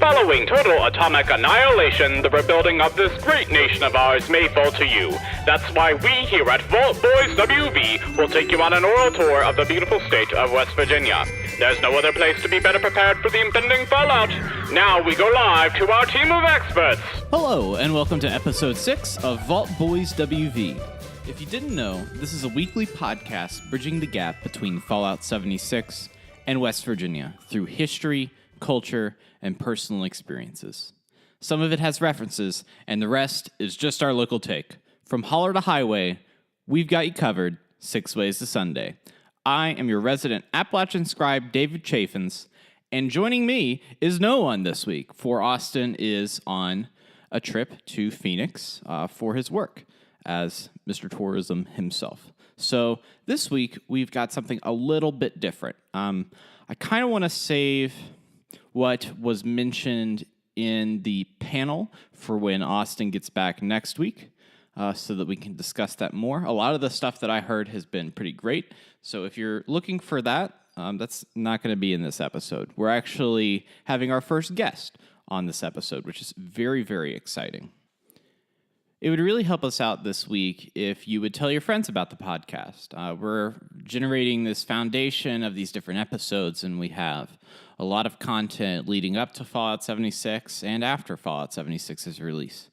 Following total atomic annihilation, the rebuilding of this great nation of ours may fall to you. That's why we here at Vault Boys WV will take you on an oral tour of the beautiful state of West Virginia. There's no other place to be better prepared for the impending fallout. Now we go live to our team of experts. Hello, and welcome to episode 6 of Vault Boys WV. If you didn't know, this is a weekly podcast bridging the gap between Fallout 76 and West Virginia through history, culture, and personal experiences. Some of it has references, and the rest is just our local take. From holler to highway, we've got you covered 6 ways to Sunday. I am your resident Appalachian scribe, David Chaffins, and joining me is no one this week, for Austin is on a trip to Phoenix for his work as Mr. Tourism himself. So this week, we've got something a little bit different. I kind of want to save what was mentioned in the panel for when Austin gets back next week so that we can discuss that more. A lot of the stuff that I heard has been pretty great. So if you're looking for that, that's not going to be in this episode. We're actually having our first guest on this episode, which is very, very exciting. It would really help us out this week if you would tell your friends about the podcast. We're generating this foundation of these different episodes, and we have a lot of content leading up to Fallout 76 and after Fallout 76's release.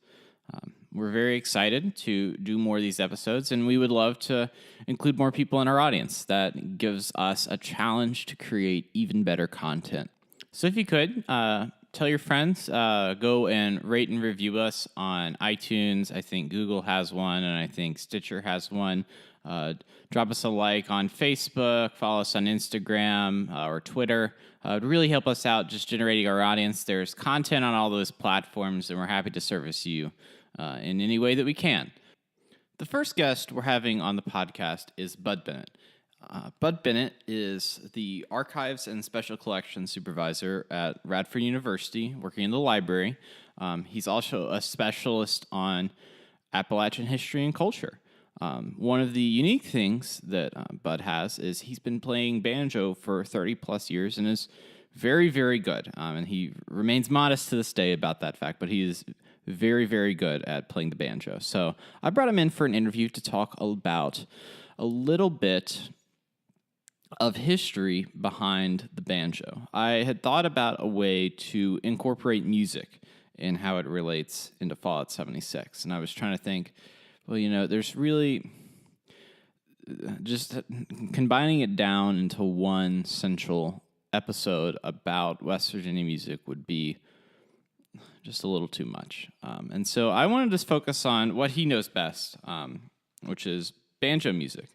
We're very excited to do more of these episodes, and we would love to include more people in our audience. That gives us a challenge to create even better content. So if you could, tell your friends, go and rate and review us on iTunes. I think Google has one, and I think Stitcher has one. Drop us a like on Facebook, follow us on Instagram or Twitter. It would really help us out just generating our audience. There's content on all those platforms, and we're happy to service you in any way that we can. The first guest we're having on the podcast is Bud Bennett. Bud Bennett is the Archives and Special Collections Supervisor at Radford University, working in the library. He's also a specialist on Appalachian history and culture. One of the unique things that Bud has is he's been playing banjo for 30-plus years and is very, very good. And he remains modest to this day about that fact, but he is very, very good at playing the banjo. So I brought him in for an interview to talk about a little bit of history behind the banjo. I had thought about a way to incorporate music and how it relates into Fallout 76. And I was trying to think, well, you know, there's really just combining it down into one central episode about West Virginia music would be just a little too much. And so I wanted to focus on what he knows best, which is banjo music.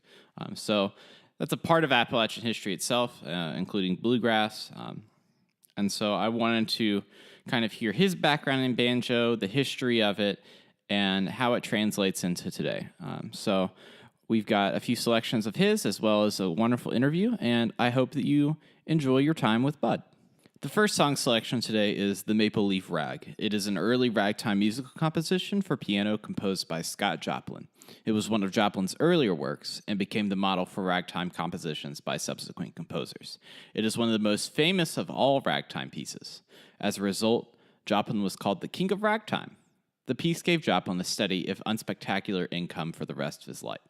So that's a part of Appalachian history itself, including bluegrass. And so I wanted to kind of hear his background in banjo, the history of it, and how it translates into today. So we've got a few selections of his, as well as a wonderful interview, and I hope that you enjoy your time with Bud. The first song selection today is The Maple Leaf Rag. It is an early ragtime musical composition for piano composed by Scott Joplin. It was one of Joplin's earlier works and became the model for ragtime compositions by subsequent composers. It is one of the most famous of all ragtime pieces. As a result, Joplin was called the King of Ragtime. The piece gave Joplin a steady, if unspectacular, income for the rest of his life.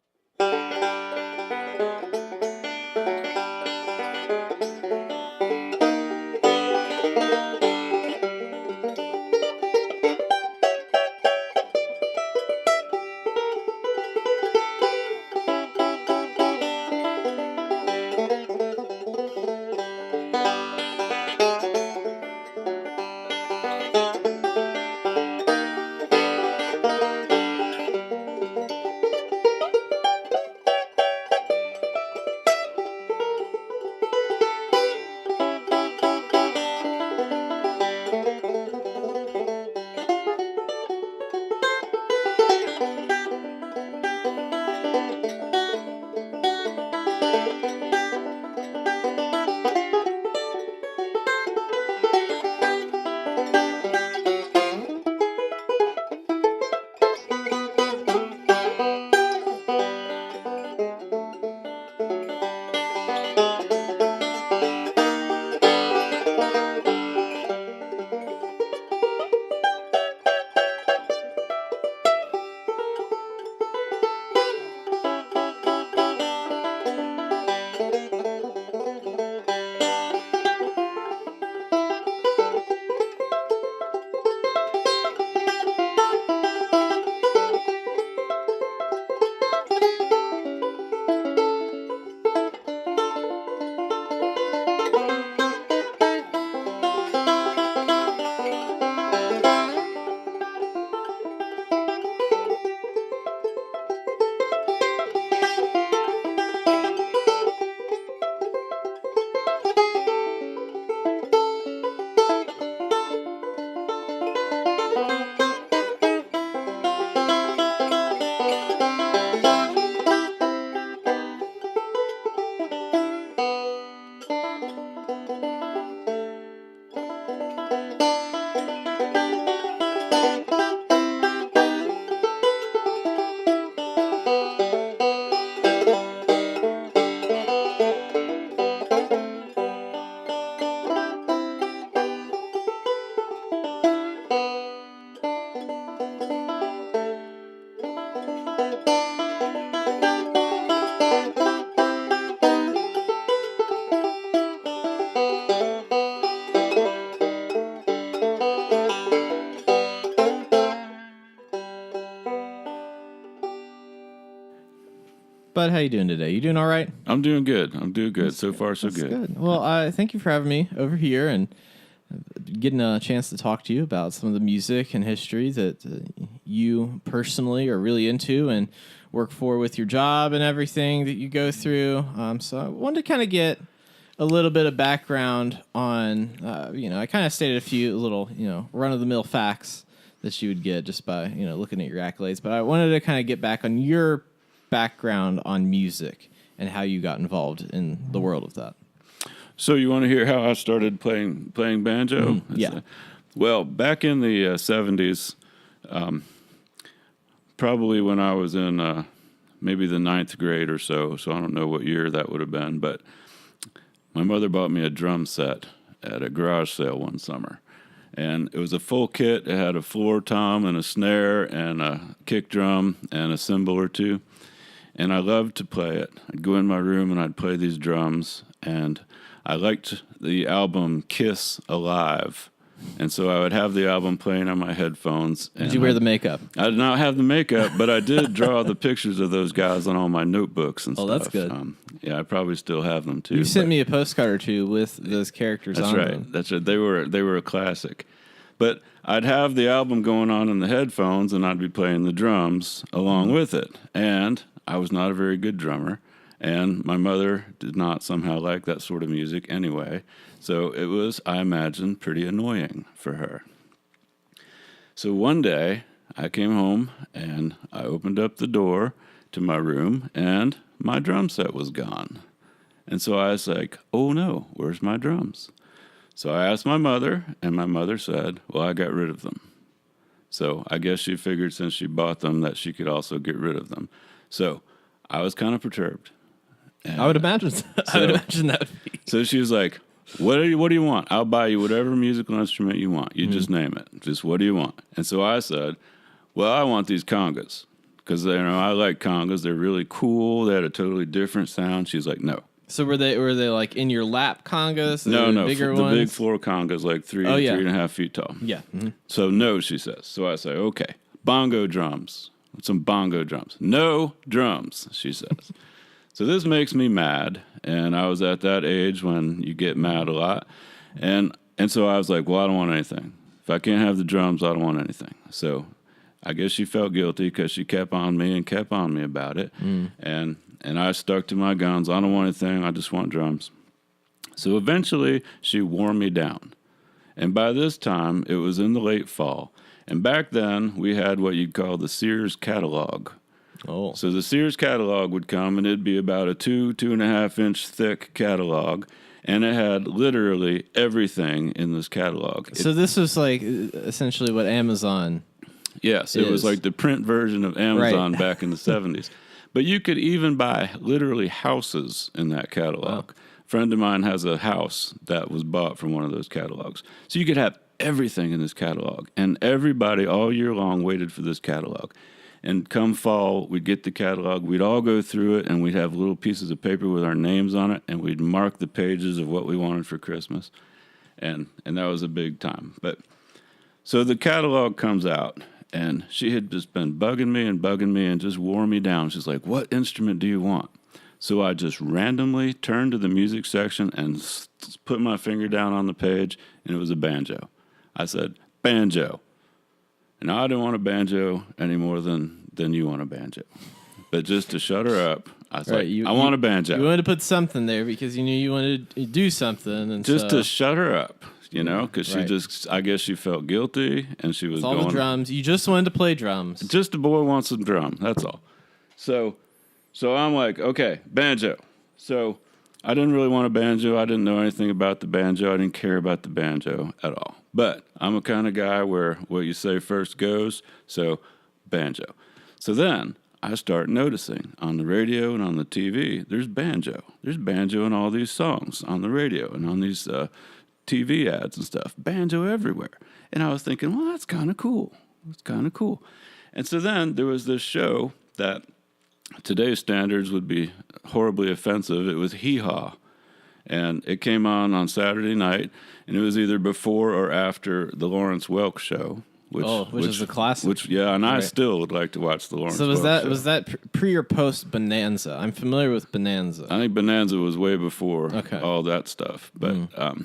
bud? How you doing today? You doing all right? I'm doing good. So far, so That's good. Well, thank you for having me over here and getting a chance to talk to you about some of the music and history that you personally are really into and work for with your job and everything that you go through. So I wanted to kind of get a little bit of background on, I kind of stated a few little, run-of-the-mill facts that you would get just by, looking at your accolades. But I wanted to kind of get back on your background on music and how you got involved in the world of that. So you want to hear how I started playing banjo? Yeah. Well, back in the 70s, probably when I was in maybe the 9th grade or so I don't know what year that would have been, but my mother bought me a drum set at a garage sale one summer. And it was a full kit. It had a floor tom and a snare and a kick drum and a cymbal or two. And I loved to play it. I'd go in my room and I'd play these drums. And I liked the album Kiss Alive. And so I would have the album playing on my headphones. And Did you wear the makeup? I did not have the makeup, but I did draw the pictures of those guys on all my notebooks and stuff. Oh, that's good. Yeah, I probably still have them too. You sent me a postcard or two with those characters on them. That's right. They were a classic. But I'd have the album going on in the headphones, and I'd be playing the drums along with it. And I was not a very good drummer, and my mother did not somehow like that sort of music anyway. So it was, I imagine, pretty annoying for her. So one day, I came home, and I opened up the door to my room, and my drum set was gone. And so I was like, oh no, where's my drums? So I asked my mother, and my mother said, well, I got rid of them. So I guess she figured since she bought them that she could also get rid of them. So I was kind of perturbed. And I would imagine that would be. So she was like, what do you want? I'll buy you whatever musical instrument you want. You just name it. Just what do you want? And so I said, well, I want these congas. Because I like congas. They're really cool. They had a totally different sound. She's like, no. So were they like in your lap congas? No, bigger the ones? big floor congas, like 3.5 feet tall. Yeah. Mm-hmm. So no, she says. So I say, okay, bongo drums, some bongo drums. No drums, she says. So this makes me mad, and I was at that age when you get mad a lot, and so I was like, well, I don't want anything. If I can't have the drums, I don't want anything. So I guess she felt guilty because she kept on me about it, and I stuck to my guns. I don't want anything. I just want drums. So eventually, she wore me down. And by this time, it was in the late fall. And back then, we had what you'd call the Sears catalog. Oh. So the Sears catalog would come, and it'd be about a 2.5 inch thick catalog. And it had literally everything in this catalog. So this was like essentially what Amazon. Yes, it was like the print version of Amazon back in the 70s. But you could even buy literally houses in that catalog. Wow. A friend of mine has a house that was bought from one of those catalogs. So you could have everything in this catalog. And everybody all year long waited for this catalog. And come fall, we'd get the catalog. We'd all go through it, and we'd have little pieces of paper with our names on it, and we'd mark the pages of what we wanted for Christmas. And that was a big time. But so the catalog comes out. And she had just been bugging me and just wore me down. She's like, what instrument do you want? So I just randomly turned to the music section and put my finger down on the page, and it was a banjo. I said, banjo. And I didn't want a banjo any more than you want a banjo. But just to shut her up, I was like, I want a banjo. You wanted to put something there because you knew you wanted to do something. And just to shut her up. Because she I guess she felt guilty, and she was all going. The drums. You just wanted to play drums. Just a boy wants some drum. That's all. So I'm like, okay, banjo. So I didn't really want a banjo. I didn't know anything about the banjo. I didn't care about the banjo at all. But I'm a kind of guy where what you say first goes. So banjo. So then I start noticing on the radio and on the TV, there's banjo. There's banjo in all these songs on the radio and on these TV ads and stuff, banjo everywhere. And I was thinking, well, that's kind of cool. It's kind of cool. And so then there was this show that today's standards would be horribly offensive. It was Hee Haw. And it came on Saturday night, and it was either before or after the Lawrence Welk show, which is a classic. Which, yeah, and I Right. still would like to watch the Lawrence So was Welk that show. pre or post Bonanza? I'm familiar with Bonanza. I think Bonanza was way before Okay. all that stuff. But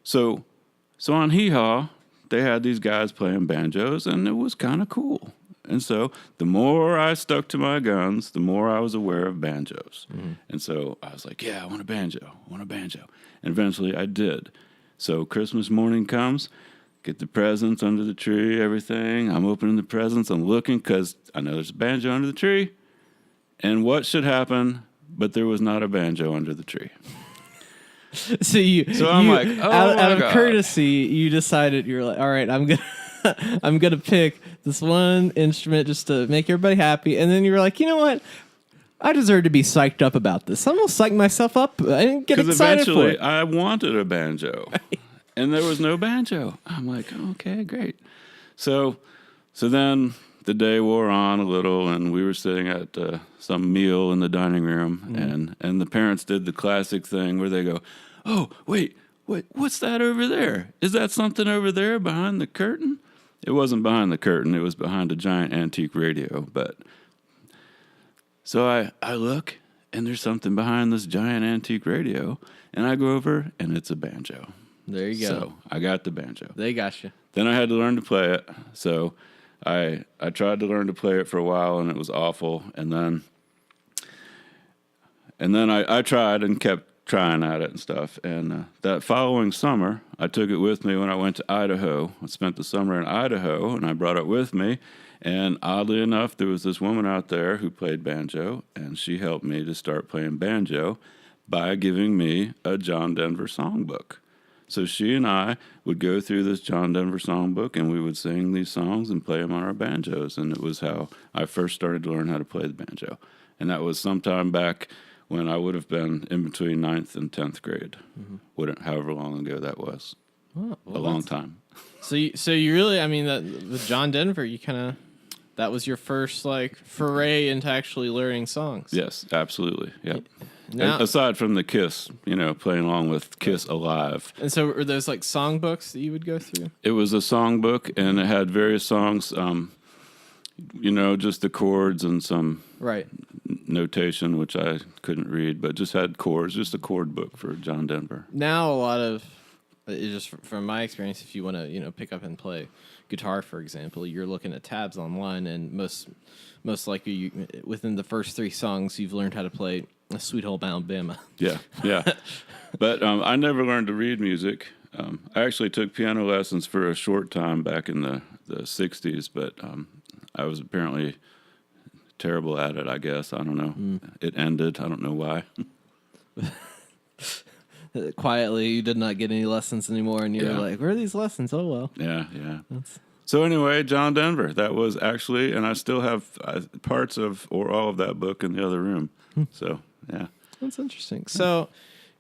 so on Hee Haw, they had these guys playing banjos, and it was kind of cool. And so the more I stuck to my guns, the more I was aware of banjos. And so I was like, yeah, I want a banjo. I want a banjo. And eventually I did. So Christmas morning comes, get the presents under the tree, everything. I'm opening the presents. I'm looking because I know there's a banjo under the tree. And what should happen? But there was not a banjo under the tree. So I'm like, oh out my of God. courtesy, you decided you're like, all right, I'm gonna pick this one instrument just to make everybody happy, and then you were like, you know what? I deserve to be psyched up about this. I'm gonna psych myself up and get Because excited for eventually it. I wanted a banjo, and there was no banjo. I'm like, okay, great. So then the day wore on a little, and we were sitting at some meal in the dining room, and the parents did the classic thing where they go, oh, wait, what's that over there? Is that something over there behind the curtain? It wasn't behind the curtain. It was behind a giant antique radio. But so I look, and there's something behind this giant antique radio, and I go over, and it's a banjo. There you go. So I got the banjo. They got you. Then I had to learn to play it. So I tried to learn to play it for a while, and it was awful. And then I tried and kept trying at it and stuff. And that following summer, I took it with me when I went to Idaho. I spent the summer in Idaho, and I brought it with me. And oddly enough, there was this woman out there who played banjo, and she helped me to start playing banjo by giving me a John Denver songbook. So she and I would go through this John Denver songbook, and we would sing these songs and play them on our banjos. And it was how I first started to learn how to play the banjo. And that was sometime back when I would have been in between 9th and 10th grade, however long ago that was. Oh, A long time. So you really, I mean, that with John Denver, you kind of, that was your first like foray into actually learning songs. Yes, absolutely. Yep. Now, Aside from the Kiss, playing along with Kiss Alive. and so were those like songbooks that you would go through? It was a songbook, and it had various songs, just the chords and some Right. notation, which I couldn't read, but just had chords, just a chord book for John Denver. Now a lot of, it's just from my experience, if you want to pick up and play guitar, for example, you're looking at tabs online, and most likely within the first 3 songs you've learned how to play a Sweet Home Alabama. Yeah. But I never learned to read music. I actually took piano lessons for a short time back in the 60s, but I was apparently terrible at it, I guess. I don't know. It ended. I don't know why. Quietly, you did not get any lessons anymore, and you're like, where are these lessons? Oh, well. Yeah. So anyway, John Denver, that was actually, and I still have parts of or all of that book in the other room. So, yeah. That's interesting. So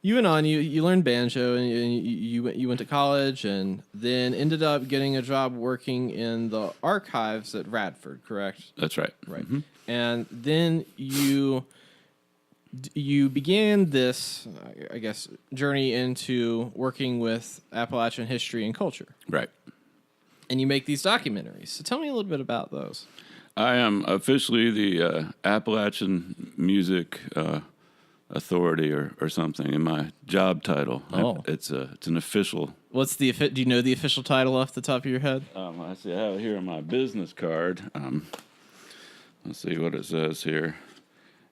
you went on, you learned banjo, and you went to college, and then ended up getting a job working in the archives at Radford, correct? That's right. Right. Mm-hmm. And then you began this, I guess, journey into working with Appalachian history and culture. Right. And you make these documentaries. So tell me a little bit about those. I am officially the Appalachian Music Authority or something in my job title. Oh. It's an official. Do you know the official title off the top of your head? I see. I have it here on my business card. Let's see what it says here.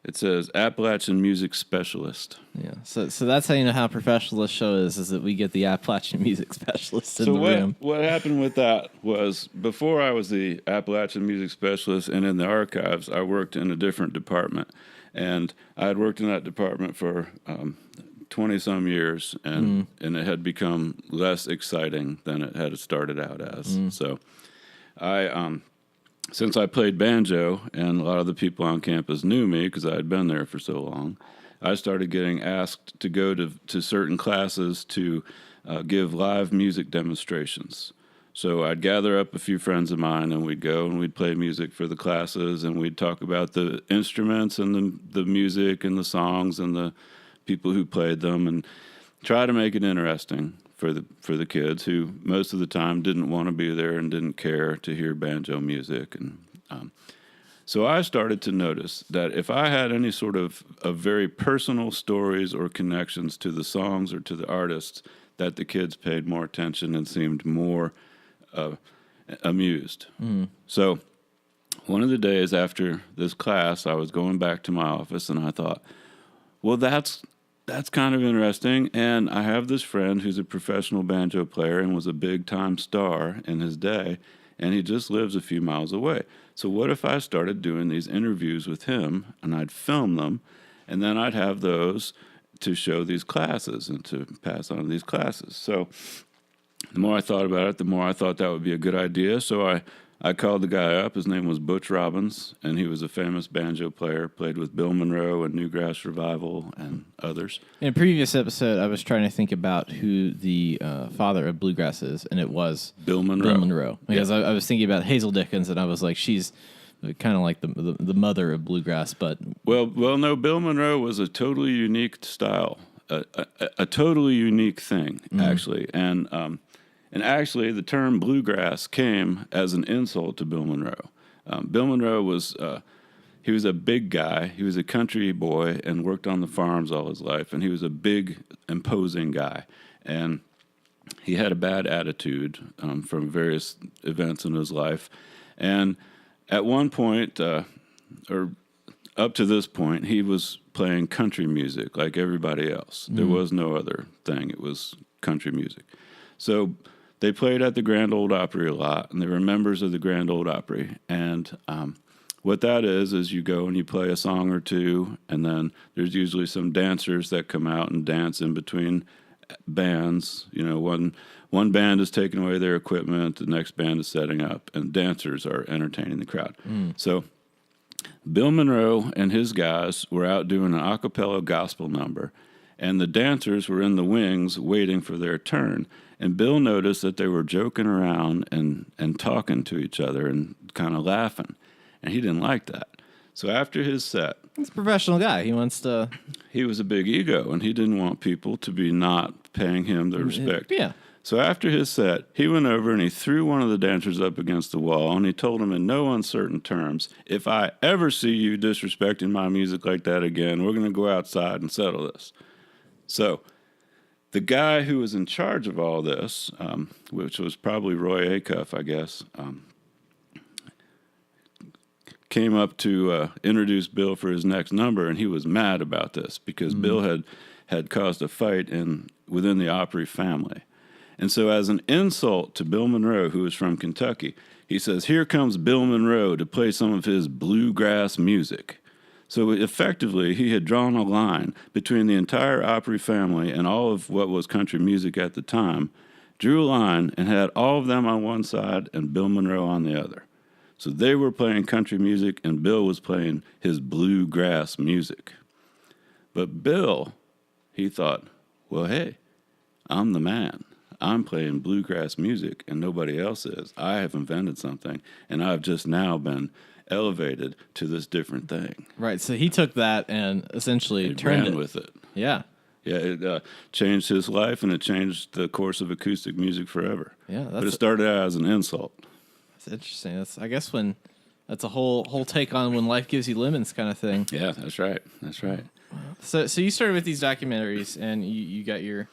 It says Appalachian Music Specialist. Yeah. So that's how you know how professional this show is that we get the Appalachian Music Specialist in the what, room. What happened with that was before I was the Appalachian Music Specialist and in the archives, I worked in a different department. And I had worked in that department for 20-some years, and it had become less exciting than it had started out as. So since I played banjo, and a lot of the people on campus knew me because I had been there for so long, I started getting asked to go to certain classes to give live music demonstrations. So I'd gather up a few friends of mine, and we'd go and we'd play music for the classes, and we'd talk about the instruments and the music and the songs and the people who played them, and try to make it interesting for the kids who most of the time didn't want to be there and didn't care to hear banjo music. And so I started to notice that if I had any sort of very personal stories or connections to the songs or to the artists, that the kids paid more attention and seemed more amused. So one of the days after this class, I was going back to my office, and I thought, well, that's kind of interesting. And I have this friend who's a professional banjo player and was a big-time star in his day, and he just lives a few miles away. So what if I started doing these interviews with him, and I'd film them, and then I'd have those to show these classes and to pass on these classes. So the more I thought about it, the more I thought that would be a good idea. So I called the guy up. His name was Butch Robbins, and he was a famous banjo player, played with Bill Monroe and Newgrass Revival and others. In a previous episode, I was trying to think about who the father of bluegrass is, and it was Bill Monroe. Bill Monroe. Because I was thinking about Hazel Dickens, and I was like, she's kind of like the mother of bluegrass. But Well, no, Bill Monroe was a totally unique style, a totally unique thing, actually. And actually, the term bluegrass came as an insult to Bill Monroe. Bill Monroe was he was a big guy. He was a country boy and worked on the farms all his life. And he was a big, imposing guy. And he had a bad attitude from various events in his life. And at one point, or up to this point, he was playing country music like everybody else. There was no other thing. It was country music. So they played at the Grand Ole Opry a lot, and they were members of the Grand Ole Opry. And what that is you go and you play a song or two, and then there's usually some dancers that come out and dance in between bands. You know, one band is taking away their equipment, the next band is setting up, and dancers are entertaining the crowd. So Bill Monroe and his guys were out doing an a cappella gospel number, and the dancers were in the wings waiting for their turn. And Bill noticed that they were joking around and talking to each other and kind of laughing, and he didn't like that. So after his set, he's a professional guy. He wants to. He was a big ego, and he didn't want people to be not paying him the respect. Yeah. So after his set, he went over and he threw one of the dancers up against the wall, and he told him in no uncertain terms, if I ever see you disrespecting my music like that again, we're going to go outside and settle this. So the guy who was in charge of all this, which was probably Roy Acuff, I guess, came up to introduce Bill for his next number, and he was mad about this because Bill had caused a fight within the Opry family. And so as an insult to Bill Monroe, who was from Kentucky, he says, here comes Bill Monroe to play some of his bluegrass music. So effectively, he had drawn a line between the entire Opry family and all of what was country music at the time, drew a line and had all of them on one side and Bill Monroe on the other. So they were playing country music and Bill was playing his bluegrass music. But Bill, he thought, well, hey, I'm the man. I'm playing bluegrass music and nobody else is. I have invented something, and I've just now been elevated to this different thing. Right. So he took that and essentially He turned ran it with it. Yeah. Yeah, it changed his life, and it changed the course of acoustic music forever. Yeah, but it started out as an insult. That's interesting. That's I guess that's a whole take on when life gives you lemons kind of thing. Yeah, that's right. That's right. So you started with these documentaries, and you got your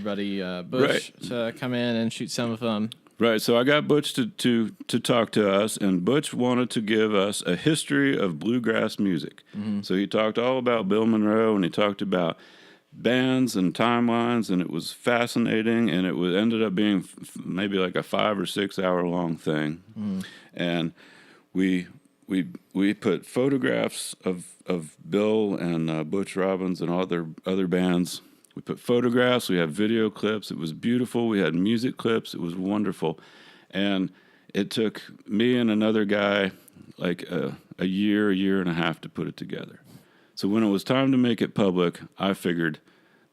buddy Butch to come in and shoot some of them. Right. So I got Butch to talk to us, and Butch wanted to give us a history of bluegrass music. Mm-hmm. So he talked all about Bill Monroe, and he talked about bands and timelines, and it was fascinating, and it ended up being maybe like a 5 or 6 hour long thing. Mm. And we put photographs of Bill and Butch Robbins and all their other bands. We put photographs, we had video clips. It was beautiful. We had music clips. It was wonderful. And it took me and another guy like a year and a half to put it together. So when it was time to make it public, I figured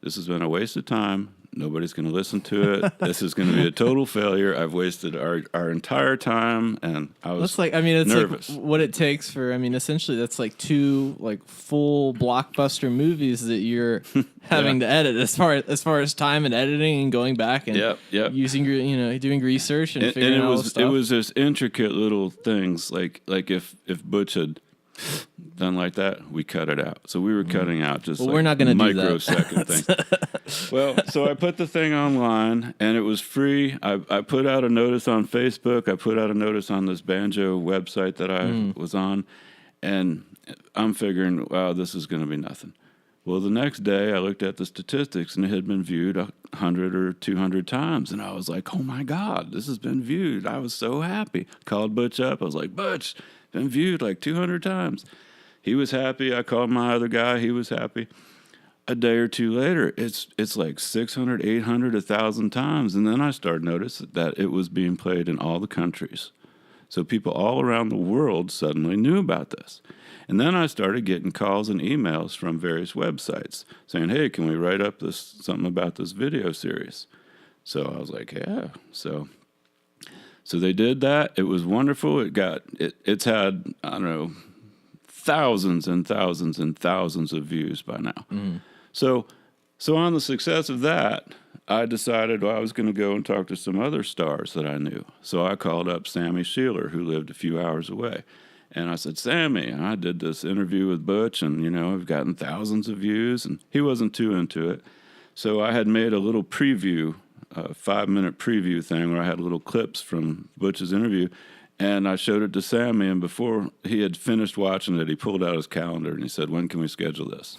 this has been a waste of time. Nobody's going to listen to it. This is going to be a total failure. I've wasted our entire time, and I was That's like, I mean, it's nervous. like what it takes for, I mean, essentially that's like 2 like full blockbuster movies that you're having to edit as far as time and editing and going back and Yep. using your, doing research and figuring out all the stuff. It was this intricate little things like if Butch had done like that, we cut it out. So we were cutting out just we're not going to do that. Microsecond things. Well, so I put the thing online, and it was free. I put out a notice on Facebook. I put out a notice on this banjo website that I was on, and I'm figuring, wow, this is going to be nothing. Well, the next day, I looked at the statistics, and it had been viewed 100 or 200 times. And I was like, oh, my God, this has been viewed. I was so happy. Called Butch up. I was like, Butch, been viewed like 200 times. He was happy. I called my other guy. He was happy. A day or two later, it's like 600, 800, 1,000 times. And then I started noticing that it was being played in all the countries. So people all around the world suddenly knew about this. And then I started getting calls and emails from various websites saying, hey, can we write up something about this video series? So I was like, yeah. So they did that. It was wonderful. It's had, I don't know, thousands and thousands and thousands of views by now. So on the success of that, I decided I was going to go and talk to some other stars that I knew. So I called up Sammy Sheeler, who lived a few hours away. And I said, Sammy, I did this interview with Butch, and, I've gotten thousands of views. And he wasn't too into it. So I had made a little preview, a 5-minute preview thing where I had little clips from Butch's interview. And I showed it to Sammy, and before he had finished watching it, he pulled out his calendar and he said, when can we schedule this?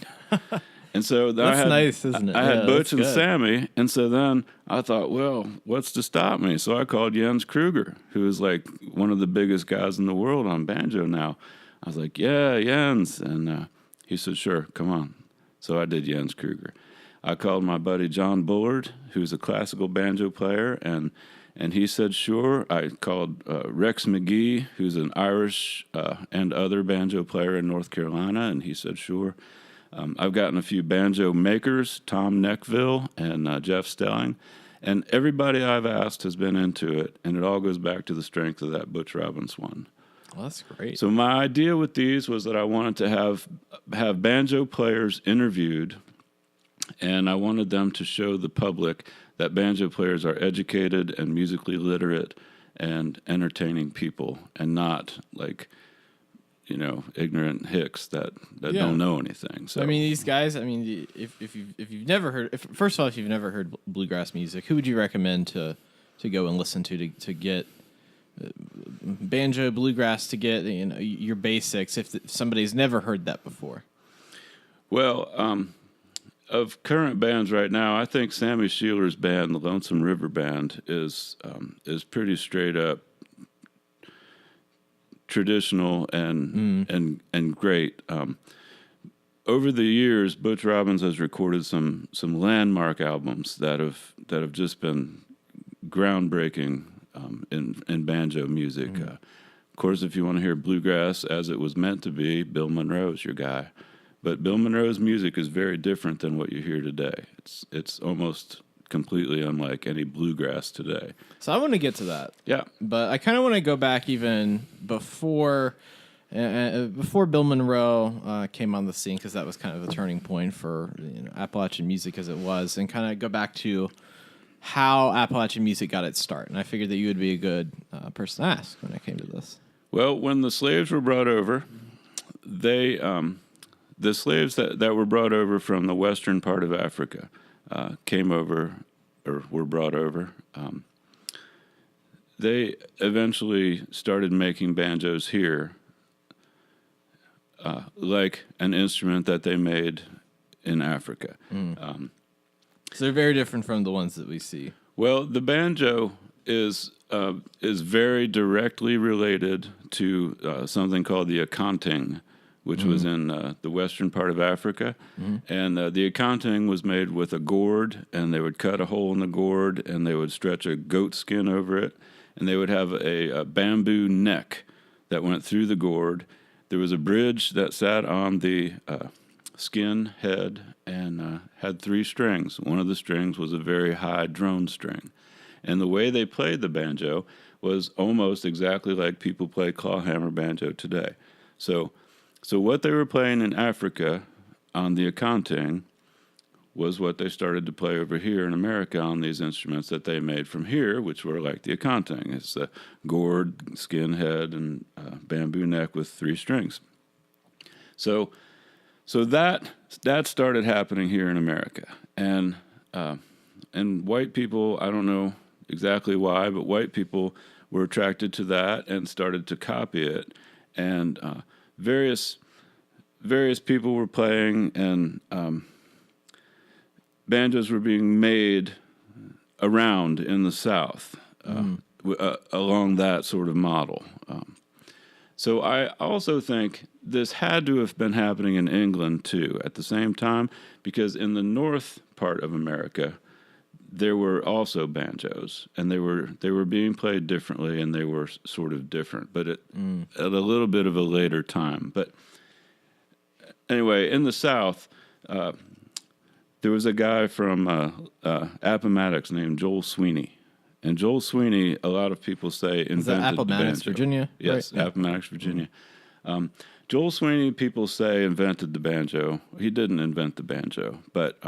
And so that's nice, isn't it? I had Butch and Sammy, and so then I thought, well, what's to stop me? So I called Jens Kruger, who is like one of the biggest guys in the world on banjo now. I was like, yeah, Jens. And he said, sure, come on. So I did Jens Kruger. I called my buddy John Bullard, who's a classical banjo player, and he said, sure. I called Rex McGee, who's an Irish and other banjo player in North Carolina, and he said, sure. I've gotten a few banjo makers, Tom Neckville and Jeff Stelling, and everybody I've asked has been into it, and it all goes back to the strength of that Butch Robbins one. Well, that's great. So my idea with these was that I wanted to have banjo players interviewed, and I wanted them to show the public that banjo players are educated and musically literate and entertaining people, and not like, ignorant hicks that don't know anything. So I mean, these guys. I mean, if you've never heard, first of all, if you've never heard bluegrass music, who would you recommend to go and listen to get banjo bluegrass, to get your basics if somebody's never heard that before? Well, of current bands right now, I think Sammy Sheeler's band, the Lonesome River Band, is pretty straight up traditional and great. Over the years, Butch Robbins has recorded some landmark albums that have just been groundbreaking in banjo music. Of course, if you want to hear bluegrass as it was meant to be, Bill Monroe's your guy. But Bill Monroe's music is very different than what you hear today. It's almost completely unlike any bluegrass today. So I want to get to that. Yeah. But I kind of want to go back even before Bill Monroe came on the scene, because that was kind of the turning point for Appalachian music as it was, and kind of go back to how Appalachian music got its start. And I figured that you would be a good person to ask when it came to this. Well, when the slaves were brought over, the slaves that were brought over from the western part of Africa came over, or were brought over. They eventually started making banjos here, like an instrument that they made in Africa. So they're very different from the ones that we see. Well, the banjo is very directly related to something called the accounting, which was in the western part of Africa. And the accounting was made with a gourd, and they would cut a hole in the gourd, and they would stretch a goat skin over it, and they would have a bamboo neck that went through the gourd. There was a bridge that sat on the skin head and had 3 strings. One of the strings was a very high drone string. And the way they played the banjo was almost exactly like people play clawhammer banjo today. So what they were playing in Africa on the akanting was what they started to play over here in America on these instruments that they made from here, which were like the akanting. It's a gourd, skin head, and bamboo neck with 3 strings. So that started happening here in America, and white people, I don't know exactly why, but white people were attracted to that and started to copy it, and various people were playing, and banjos were being made around in the South along that sort of model. So I also think this had to have been happening in England too at the same time, because in the north part of America there were also banjos, and they were being played differently, and they were sort of different, but at a little bit of a later time. But anyway, in the South, there was a guy from Appomattox named Joel Sweeney. And Joel Sweeney, a lot of people say, invented the Appomattox, banjo. Virginia? Yes, right? Appomattox, Virginia. Joel Sweeney, people say, invented the banjo. He didn't invent the banjo, but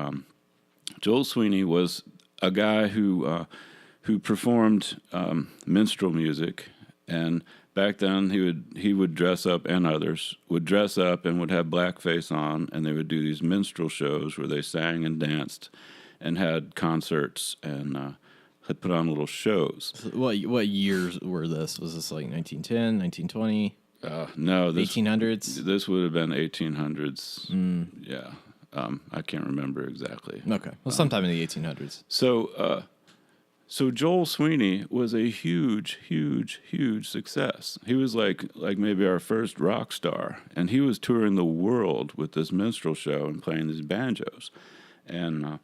Joel Sweeney was a guy who performed minstrel music, and back then he would dress up, and others would dress up and would have blackface on, and they would do these minstrel shows where they sang and danced and had concerts and had put on little shows. So what years were this? Was this like 1910, 1920? No, 1800s? This would have been 1800s. Yeah. I can't remember exactly. Okay. Well, sometime in the 1800s. So Joel Sweeney was a huge, huge, huge success. He was like maybe our first rock star, and he was touring the world with this minstrel show and playing these banjos. And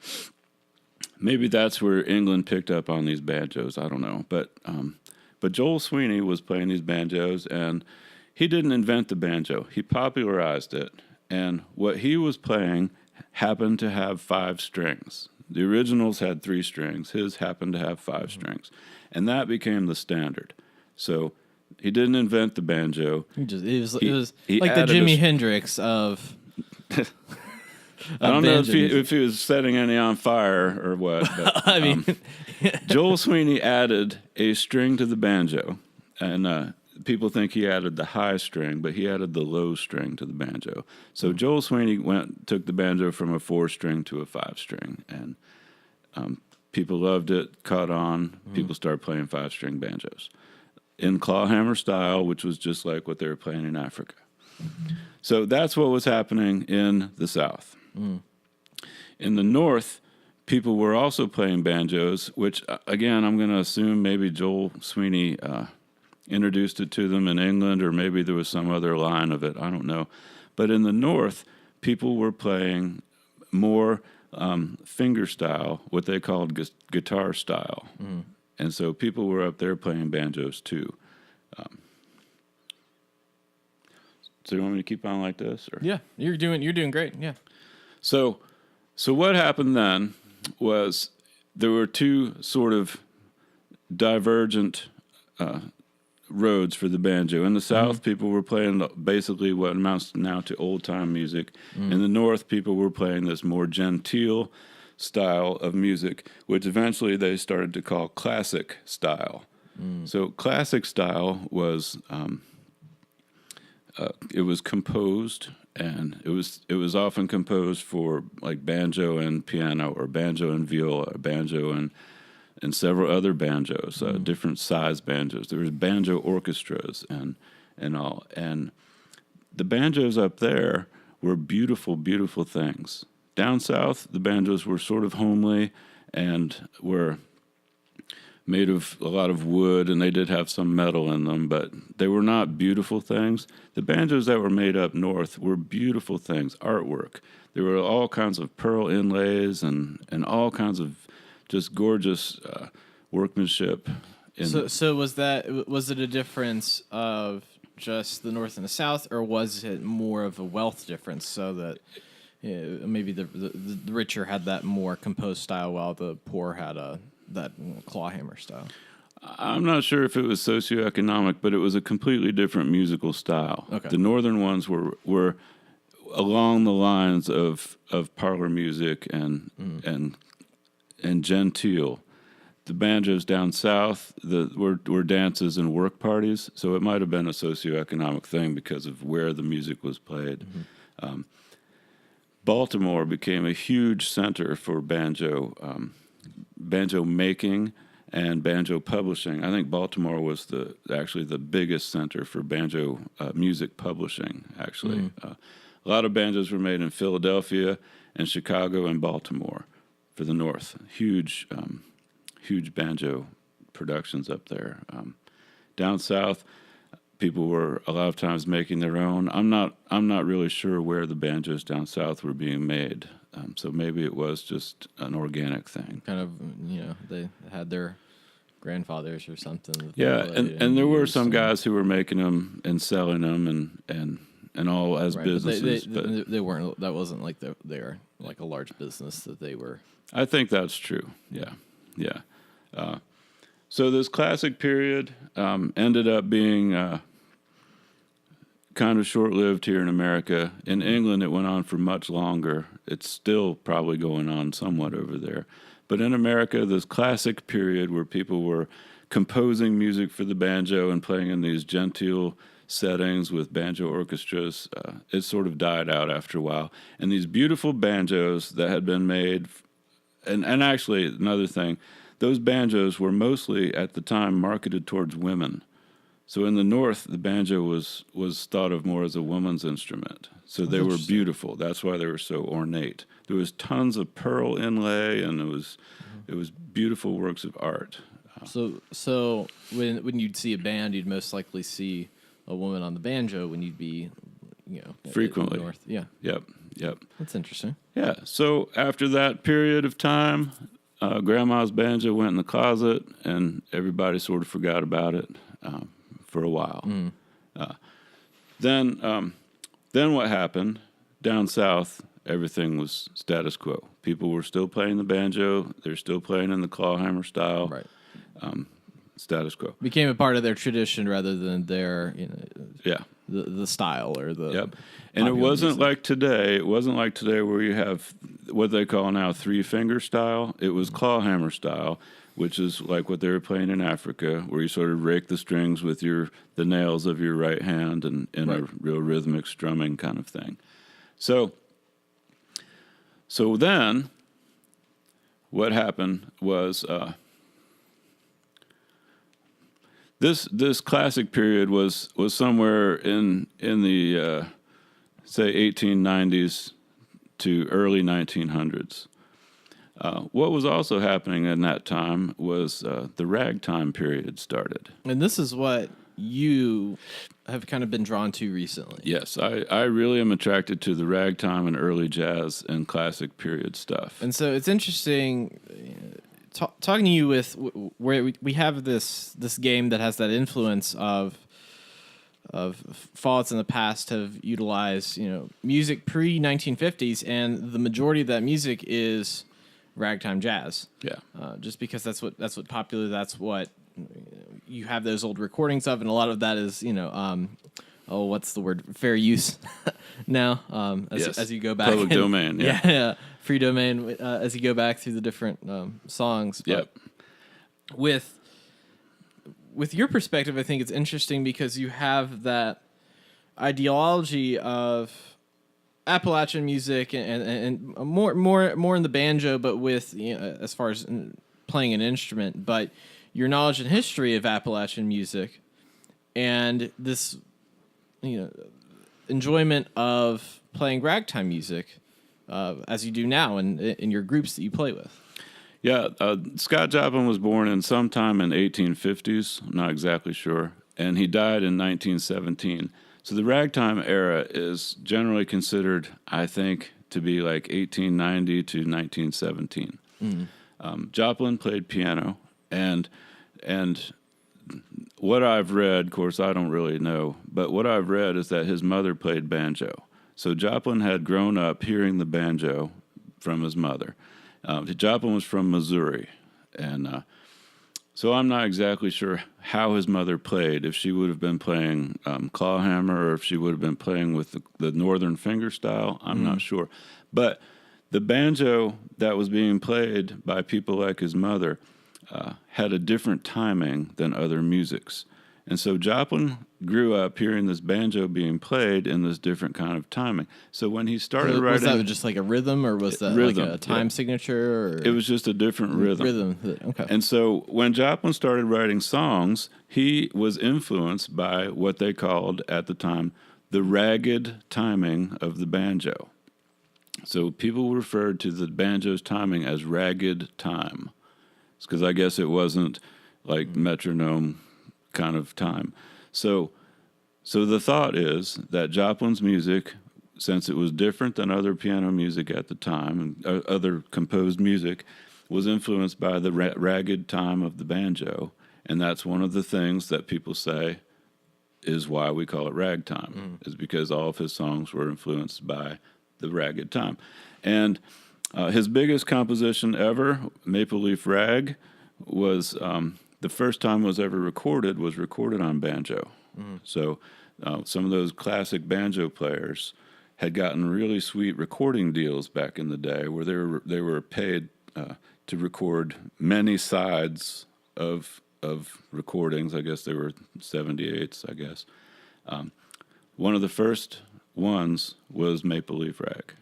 maybe that's where England picked up on these banjos. I don't know, but Joel Sweeney was playing these banjos, and he didn't invent the banjo. He popularized it, and what he was playing happened to have 5 strings. The originals had 3 strings. His happened to have 5 strings, and that became the standard. So he didn't invent the banjo. It was like the Jimi Hendrix of. I don't know if he was setting any on fire or what. But, I mean, Joel Sweeney added a string to the banjo, and people think he added the high string, but he added the low string to the banjo. So Joel Sweeney took the banjo from a 4-string to a 5-string, and people loved it, caught on. People started playing 5-string banjos in clawhammer style, which was just like what they were playing in Africa. So that's what was happening in the South. In the North, people were also playing banjos, which, again, I'm going to assume maybe Joel Sweeney introduced it to them in England, or maybe there was some other line of it. I don't know. But in the North, people were playing more finger style, what they called guitar style. And so people were up there playing banjos too. So you want me to keep on like this? Or? Yeah, you're doing great. Yeah. So what happened then was there were 2 sort of divergent roads for the banjo. In the South, people were playing basically what amounts now to old-time music. In the North, people were playing this more genteel style of music, which eventually they started to call classic style. So classic style was it was composed, and it was often composed for like banjo and piano, or banjo and viola, or banjo and several other banjos, different size banjos. There was banjo orchestras and all. And the banjos up there were beautiful, beautiful things. Down south, the banjos were sort of homely and were made of a lot of wood, and they did have some metal in them, but they were not beautiful things. The banjos that were made up north were beautiful things, artwork. There were all kinds of pearl inlays and all kinds of just gorgeous workmanship. So was it a difference of just the North and the South, or was it more of a wealth difference, so that maybe the richer had that more composed style, while the poor had that clawhammer style. I'm not sure if it was socioeconomic, but it was a completely different musical style. Okay. The northern ones were along the lines of parlor music and genteel. The banjos down south were dances and work parties, so it might have been a socioeconomic thing because of where the music was played. Baltimore became a huge center for banjo making and banjo publishing. I think Baltimore was actually the biggest center for banjo music publishing, actually. A lot of banjos were made in Philadelphia and Chicago and Baltimore for the North. Huge banjo productions up there. Down south, people were a lot of times making their own. I'm not really sure where the banjos down south were being made. So maybe it was just an organic thing. Kind of, they had their grandfathers or something. Yeah, and there were some guys who were making them and selling them and all as businesses. But they weren't. That wasn't like they are like a large business that they were. I think that's true. Yeah. So this classic period ended up being kind of short-lived here in America. In England, it went on for much longer. It's still probably going on somewhat over there. But in America, this classic period where people were composing music for the banjo and playing in these genteel settings with banjo orchestras, it sort of died out after a while. And these beautiful banjos that had been made, and actually another thing, those banjos were mostly at the time marketed towards women. So in the North, the banjo was thought of more as a woman's instrument. So they were beautiful. That's why they were so ornate. There was tons of pearl inlay, and it was beautiful works of art. So when you'd see a band, you'd most likely see a woman on the banjo. When you'd be, frequently. in the North. Yeah. Yep. That's interesting. Yeah. So after that period of time, Grandma's banjo went in the closet, and everybody sort of forgot about it for a while. Then what happened? Down south, everything was status quo. People were still playing the banjo. They're still playing in the clawhammer style. Right. Status quo. Became a part of their tradition rather than their, the style or the. Yep. And it wasn't like today. It wasn't like today where you have what they call now 3-finger style. It was clawhammer style, which is like what they were playing in Africa, where you sort of rake the strings with the nails of your right hand and in a real rhythmic strumming kind of thing. So then what happened was this classic period was somewhere in the say 1890s to early 1900s. What was also happening in that time was the ragtime period started. And this is what you have kind of been drawn to recently. Yes, I really am attracted to the ragtime and early jazz and classic period stuff. And so it's interesting talking to you with where we have this game that has that influence of fallouts in the past have utilized music pre-1950s, and the majority of that music is ragtime jazz. Yeah. Just because that's what popular. That's what you have those old recordings of, and a lot of that is what's the word? Fair use now. As you go back, public domain. Yeah. Free domain. As you go back through the different songs. But with your perspective, I think it's interesting because you have that ideology of Appalachian music and more in the banjo, but with as far as playing an instrument, but your knowledge and history of Appalachian music and this enjoyment of playing ragtime music as you do now in your groups that you play with. Yeah, Scott Joplin was born sometime in 1850s. I'm not exactly sure, and he died in 1917. So the ragtime era is generally considered, I think, to be like 1890 to 1917. Joplin played piano, and what I've read, of course, I don't really know, but what I've read is that his mother played banjo. So Joplin had grown up hearing the banjo from his mother. Joplin was from Missouri, and so I'm not exactly sure how his mother played, if she would have been playing clawhammer or if she would have been playing with the northern finger style. I'm not sure. But the banjo that was being played by people like his mother had a different timing than other musics. And so Joplin grew up hearing this banjo being played in this different kind of timing. So when he started writing... Was that just like a rhythm, or was that rhythm, like a time signature? Or? It was just a different rhythm. Okay. And so when Joplin started writing songs, he was influenced by what they called at the time the ragged timing of the banjo. So people referred to the banjo's timing as ragged time. It's because I guess it wasn't like metronome kind of time. So the thought is that Joplin's music, since it was different than other piano music at the time and other composed music, was influenced by the ragged time of the banjo. And that's one of the things that people say is why we call it ragtime, is because all of his songs were influenced by the ragged time. And his biggest composition ever, Maple Leaf Rag, was the first time it was ever recorded on banjo. So some of those classic banjo players had gotten really sweet recording deals back in the day where they were paid to record many sides of recordings. I guess they were 78s, I guess. One of the first ones was Maple Leaf Rag.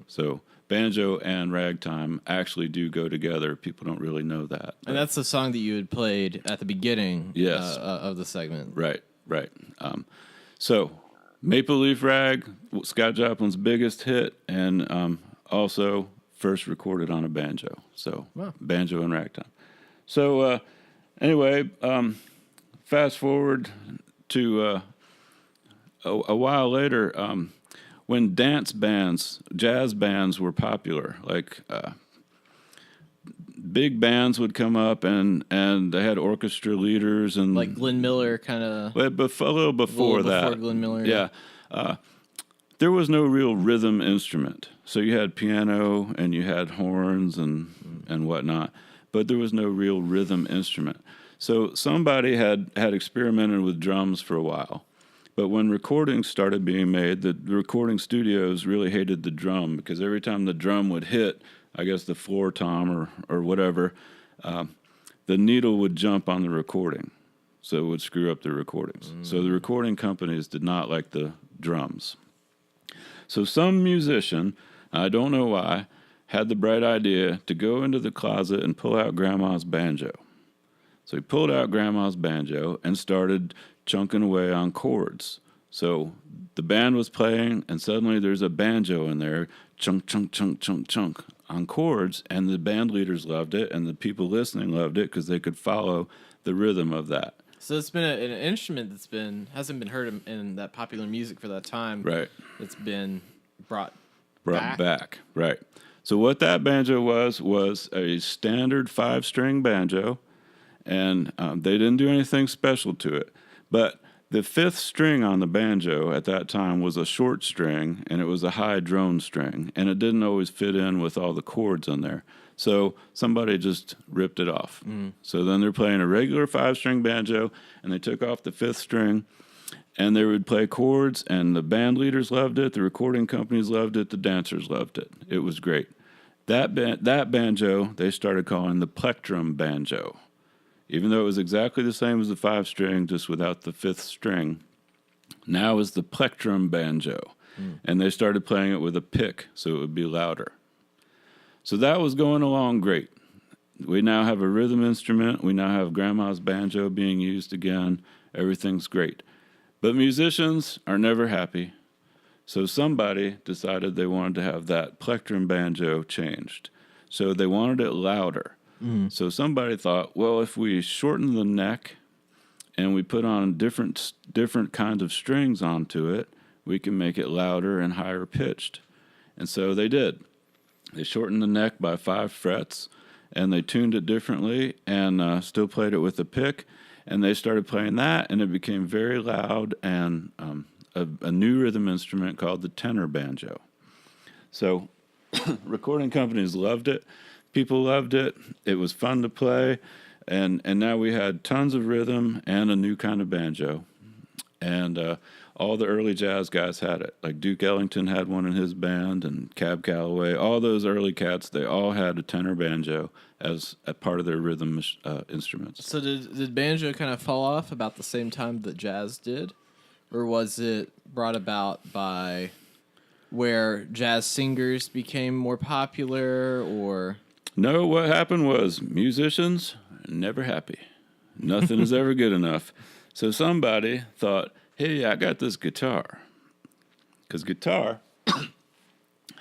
So banjo and ragtime actually do go together. People don't really know that. And that's the song that you had played at the beginning of the segment. Right. So Maple Leaf Rag, Scott Joplin's biggest hit, and also first recorded on a banjo. So banjo and ragtime. So anyway, fast forward to a while later, when dance bands, jazz bands were popular, like big bands would come up and they had orchestra leaders and like Glenn Miller kind of. A little before Glenn Miller. Yeah. There was no real rhythm instrument. So you had piano and you had horns and whatnot, but there was no real rhythm instrument. So somebody had experimented with drums for a while. But when recordings started being made, the recording studios really hated the drum because every time the drum would hit, I guess the floor tom or whatever, the needle would jump on the recording. So it would screw up the recordings. So the recording companies did not like the drums. So some musician, I don't know why, had the bright idea to go into the closet and pull out Grandma's banjo. So he pulled out Grandma's banjo and started chunking away on chords. So the band was playing, and suddenly there's a banjo in there, chunk, chunk, chunk, chunk, chunk, on chords, and the band leaders loved it, and the people listening loved it because they could follow the rhythm of that. So it's been an instrument that's hasn't been heard in that popular music for that time. Right. It's been brought back. Right. So what that banjo was a standard 5-string banjo, and they didn't do anything special to it. But the 5th string on the banjo at that time was a short string, and it was a high drone string, and it didn't always fit in with all the chords on there. So somebody just ripped it off. So then they're playing a regular 5-string banjo, and they took off the 5th string, and they would play chords, and the band leaders loved it, the recording companies loved it, the dancers loved it. It was great. That banjo they started calling the plectrum banjo. Even though it was exactly the same as the 5-string, just without the 5th string, now is the plectrum banjo. And they started playing it with a pick, so it would be louder. So that was going along great. We now have a rhythm instrument. We now have Grandma's banjo being used again. Everything's great. But musicians are never happy. So somebody decided they wanted to have that plectrum banjo changed. So they wanted it louder. So somebody thought, well, if we shorten the neck and we put on different kinds of strings onto it, we can make it louder and higher pitched. And so they did. They shortened the neck by 5 frets, and they tuned it differently and still played it with a pick. And they started playing that, and it became very loud and a new rhythm instrument called the tenor banjo. So recording companies loved it. People loved it. It was fun to play. And now we had tons of rhythm and a new kind of banjo. And all the early jazz guys had it. Like Duke Ellington had one in his band, and Cab Calloway. All those early cats, they all had a tenor banjo as a part of their rhythm instruments. So did banjo kind of fall off about the same time that jazz did? Or was it brought about by where jazz singers became more popular, or... No, what happened was musicians are never happy. Nothing is ever good enough. So somebody thought, hey, I got this guitar. Because guitar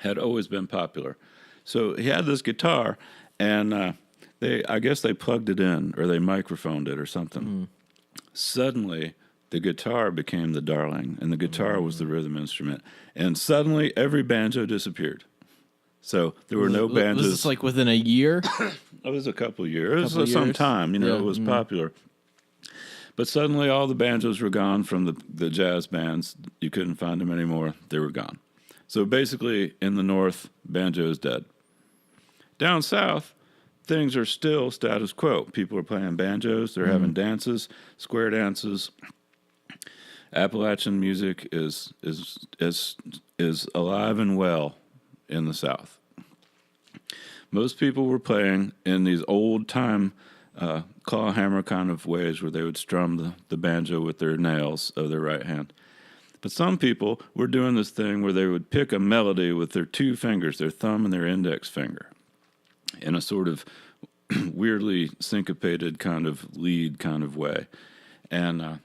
had always been popular. So he had this guitar, and I guess they plugged it in, or they microphoned it or something. Suddenly, the guitar became the darling, and the guitar was the rhythm instrument. And suddenly, every banjo disappeared. So there were no banjos. Was this like within a year? It was a couple of years. It was some time. It was popular. But suddenly all the banjos were gone from the jazz bands. You couldn't find them anymore. They were gone. So basically, in the North, banjo is dead. Down South, things are still status quo. People are playing banjos. They're having dances, square dances. Appalachian music is alive and well in the South. Most people were playing in these old-time claw hammer kind of ways where they would strum the banjo with their nails of their right hand. But some people were doing this thing where they would pick a melody with their two fingers, their thumb and their index finger, in a sort of weirdly syncopated kind of lead kind of way. And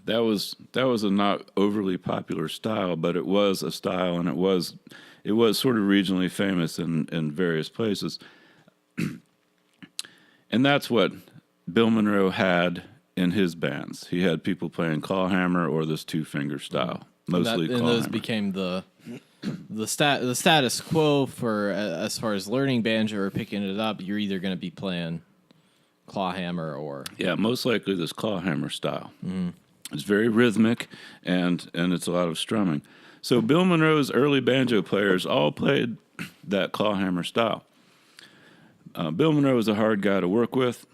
that was a not overly popular style, but it was a style, and it was sort of regionally famous in various places. And that's what Bill Monroe had in his bands. He had people playing clawhammer or this two-finger style, mostly clawhammer. And those became the status quo for as far as learning banjo or picking it up. You're either going to be playing clawhammer or... Yeah, most likely this clawhammer style. It's very rhythmic, and it's a lot of strumming. So Bill Monroe's early banjo players all played that clawhammer style. Bill Monroe was a hard guy to work with.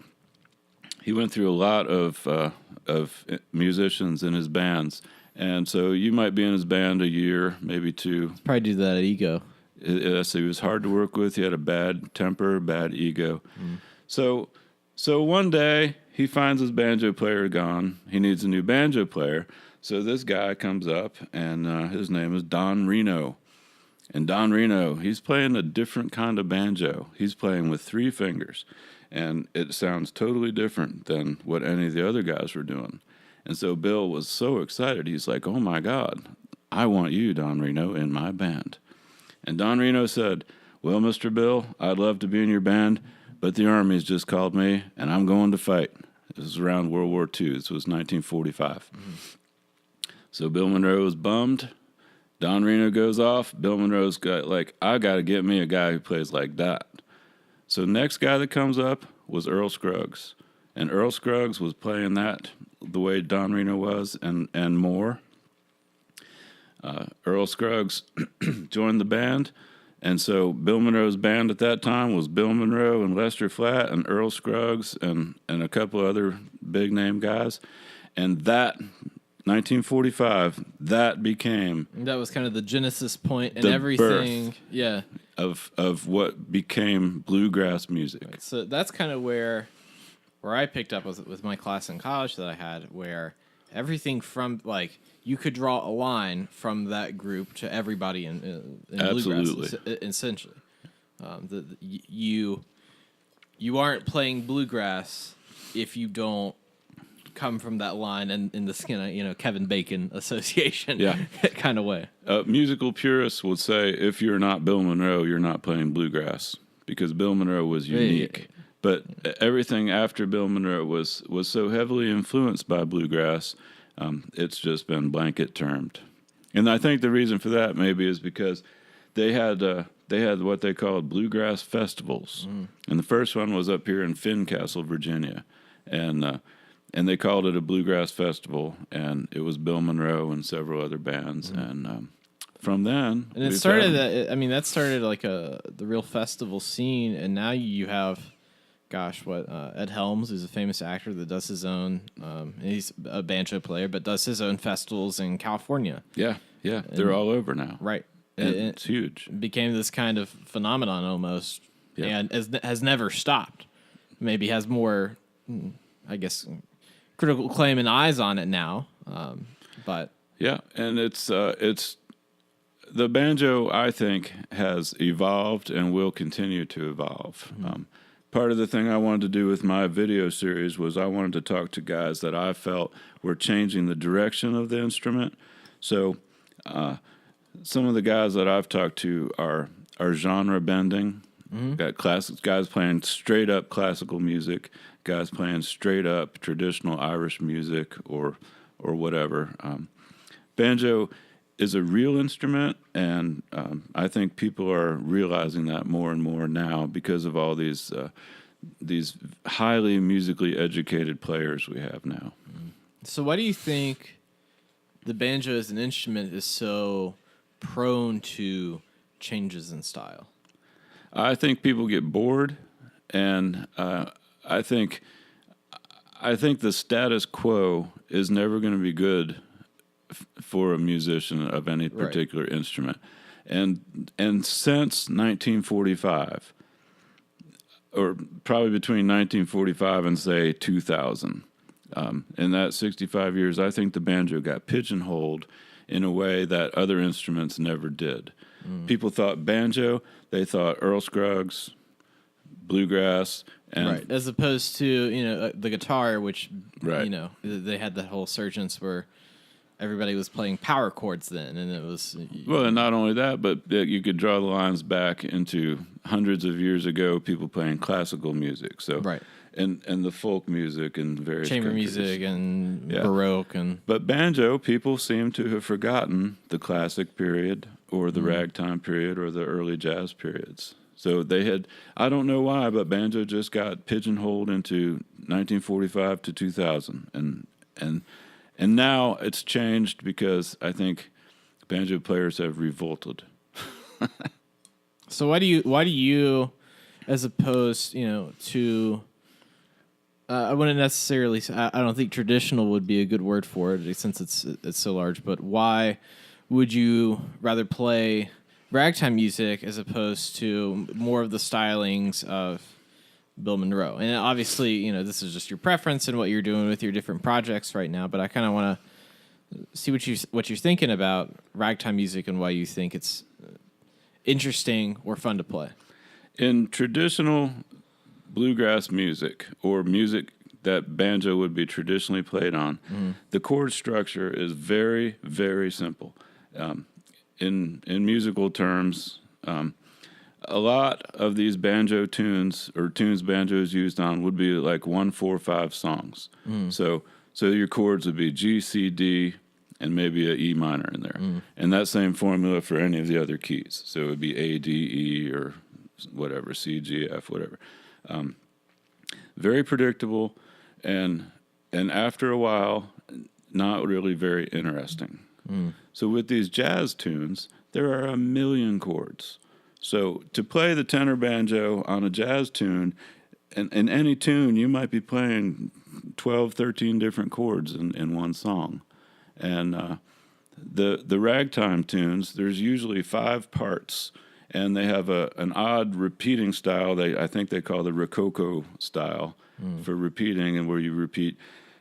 He went through a lot of musicians in his bands, and so you might be in his band a year, maybe two. Probably do that at ego. So he was hard to work with. He had a bad temper, bad ego. So one day he finds his banjo player gone. He needs a new banjo player. So this guy comes up, and his name is Don Reno. And Don Reno, he's playing a different kind of banjo. He's playing with three fingers, and it sounds totally different than what any of the other guys were doing. And so Bill was so excited. He's like, oh, my God, I want you, Don Reno, in my band. And Don Reno said, well, Mr. Bill, I'd love to be in your band, but the Army's just called me, and I'm going to fight. This was around World War II. This was 1945. So Bill Monroe was bummed. Don Reno goes off. Bill Monroe's got I got to get me a guy who plays like that. So next guy that comes up was Earl Scruggs. And Earl Scruggs was playing that the way Don Reno was and more. Earl Scruggs joined the band. And so Bill Monroe's band at that time was Bill Monroe and Lester Flatt and Earl Scruggs and a couple other big-name guys. And that... 1945, that became... That was kind of the genesis point and everything. Yeah. Of what became bluegrass music. Right. So that's kind of where I picked up with my class in college that I had, where everything from, you could draw a line from that group to everybody in bluegrass, essentially. You aren't playing bluegrass if you don't come from that line and in the skin, Kevin Bacon association kind of way. Musical purists would say if you're not Bill Monroe, you're not playing bluegrass, because Bill Monroe was unique. But everything after Bill Monroe was so heavily influenced by bluegrass, it's just been blanket termed. And I think the reason for that maybe is because they had what they called bluegrass festivals. And the first one was up here in Fincastle, Virginia. And and they called it a bluegrass festival, and it was Bill Monroe and several other bands, and from then, and it started that. I mean, that started like the real festival scene, and now you have, Ed Helms, who's a famous actor that does his own. He's a banjo player, but does his own festivals in California. Yeah, they're all over now. Right, It's huge. It became this kind of phenomenon almost, and has never stopped. Maybe has more, I guess, critical acclaim and eyes on it now, but yeah, and it's the banjo, I think, has evolved and will continue to evolve. Part of the thing I wanted to do with my video series was I wanted to talk to guys that I felt were changing the direction of the instrument. So some of the guys that I've talked to are genre bending. Got guys playing straight up classical music, guys playing straight up traditional Irish music or whatever. Banjo is a real instrument, and I think people are realizing that more and more now because of all these highly musically educated players we have now. So why do you think the banjo as an instrument is so prone to changes in style? I think people get bored, and I think the status quo is never going to be good for a musician of any particular instrument. And since 1945, or probably between 1945 and, say, 2000, in that 65 years, I think the banjo got pigeonholed in a way that other instruments never did. People thought banjo, they thought Earl Scruggs, bluegrass, and as opposed to the guitar, which they had that whole surgence where everybody was playing power chords then, and it was well, and not only that, but you could draw the lines back into hundreds of years ago, people playing classical music. So and the folk music and various chamber countries. music and Baroque but banjo, people seem to have forgotten the classic period or the ragtime period or the early jazz periods. So they had, I don't know why, but banjo just got pigeonholed into 1945 to 2000, and now it's changed because I think banjo players have revolted. So why do you, as opposed to I wouldn't necessarily say, I don't think traditional would be a good word for it since it's so large, but why would you rather play ragtime music as opposed to more of the stylings of Bill Monroe? And obviously, this is just your preference and what you're doing with your different projects right now, but I kind of want to see what you're thinking about ragtime music and why you think it's interesting or fun to play. In traditional bluegrass music, or music that banjo would be traditionally played on, the chord structure is very, very simple. In musical terms, a lot of these banjo tunes or tunes banjo is used on would be like 1-4-5 songs. So your chords would be G, C, D, and maybe a E minor in there. And that same formula for any of the other keys. So it would be A, D, E, or whatever, C, G, F, whatever. Very predictable, and after a while, not really very interesting. So with these jazz tunes, there are a million chords. So to play the tenor banjo on a jazz tune, and in any tune, you might be playing 12, 13 different chords in one song. And the ragtime tunes, there's usually 5 parts, and they have an odd repeating style. I think they call the Rococo style for repeating, and where you repeat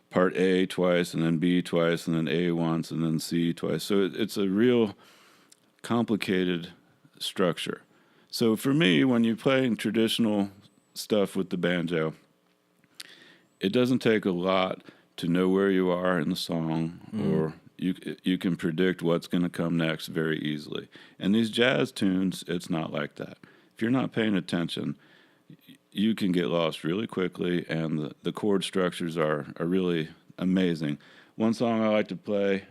part A twice, and then B twice, and then A once, and then C twice. So it's a real complicated structure. So for me, when you're playing traditional stuff with the banjo, it doesn't take a lot to know where you are in the song, or you can predict what's going to come next very easily. And these jazz tunes, it's not like that. If you're not paying attention, you can get lost really quickly, and the chord structures are really amazing. One song I like to play,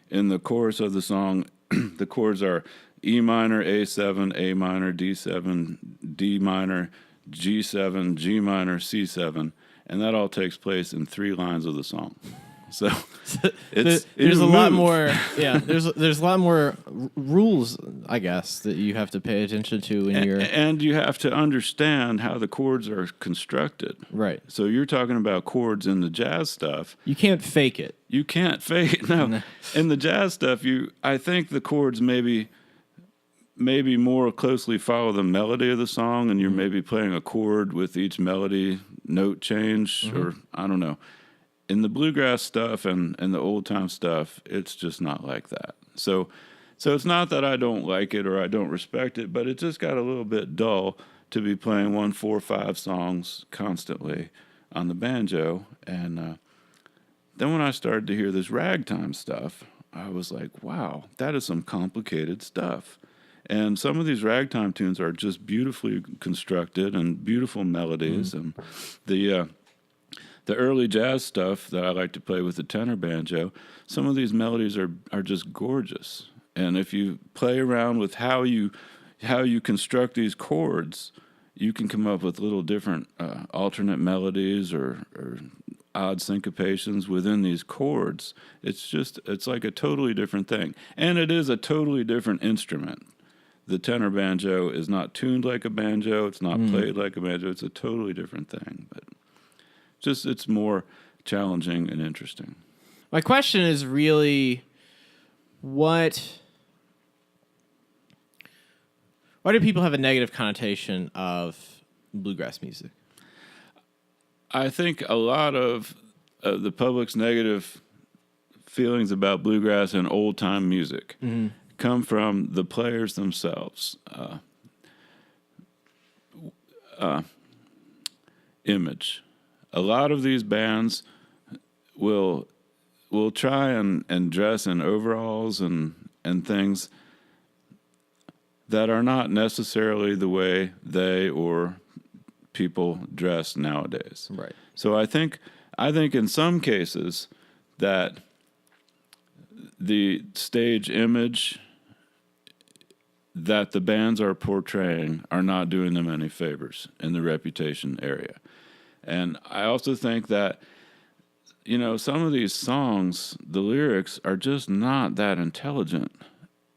in the chorus of the song, the chords are E minor, A7, A minor, D7, D minor, G7, G minor, C7, and that all takes place in 3 lines of the song. So there's a lot more. Yeah, there's a lot more rules, I guess, that you have to pay attention to in your. And you have to understand how the chords are constructed. Right. So you're talking about chords in the jazz stuff. You can't fake it. You can't fake it. No. In the jazz stuff, I think the chords maybe more closely follow the melody of the song, and you're maybe playing a chord with each melody note change, or I don't know. In the bluegrass stuff and the old time stuff, it's just not like that. So it's not that I don't like it or I don't respect it, but it just got a little bit dull to be playing 1, 4, 5 songs constantly on the banjo. And then when I started to hear this ragtime stuff, I was like, wow, that is some complicated stuff. And some of these ragtime tunes are just beautifully constructed and beautiful melodies. And the early jazz stuff that I like to play with the tenor banjo, some of these melodies are just gorgeous. And if you play around with how you construct these chords, you can come up with little different alternate melodies or odd syncopations within these chords. It's like a totally different thing. And it is a totally different instrument. The tenor banjo is not tuned like a banjo. It's not played like a banjo. It's a totally different thing. But it's more challenging and interesting. My question is really, why do people have a negative connotation of bluegrass music? I think a lot of the public's negative feelings about bluegrass and old-time music come from the players themselves. Image. A lot of these bands will try and dress in overalls and things that are not necessarily the way they or people dress nowadays. Right. So I think in some cases that the stage image that the bands are portraying are not doing them any favors in the reputation area. And I also think that, some of these songs, the lyrics are just not that intelligent.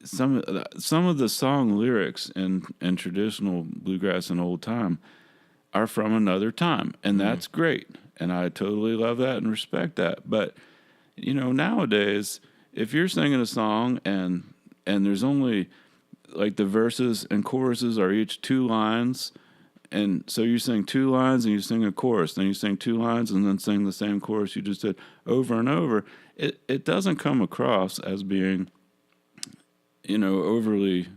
Some of the song lyrics in traditional bluegrass and old time are from another time, and that's great. And I totally love that and respect that. But, nowadays, if you're singing a song and there's only, like, the verses and choruses are each 2 lines, and so you sing 2 lines and you sing a chorus, then you sing 2 lines and then sing the same chorus you just did over and over, it doesn't come across as being, overly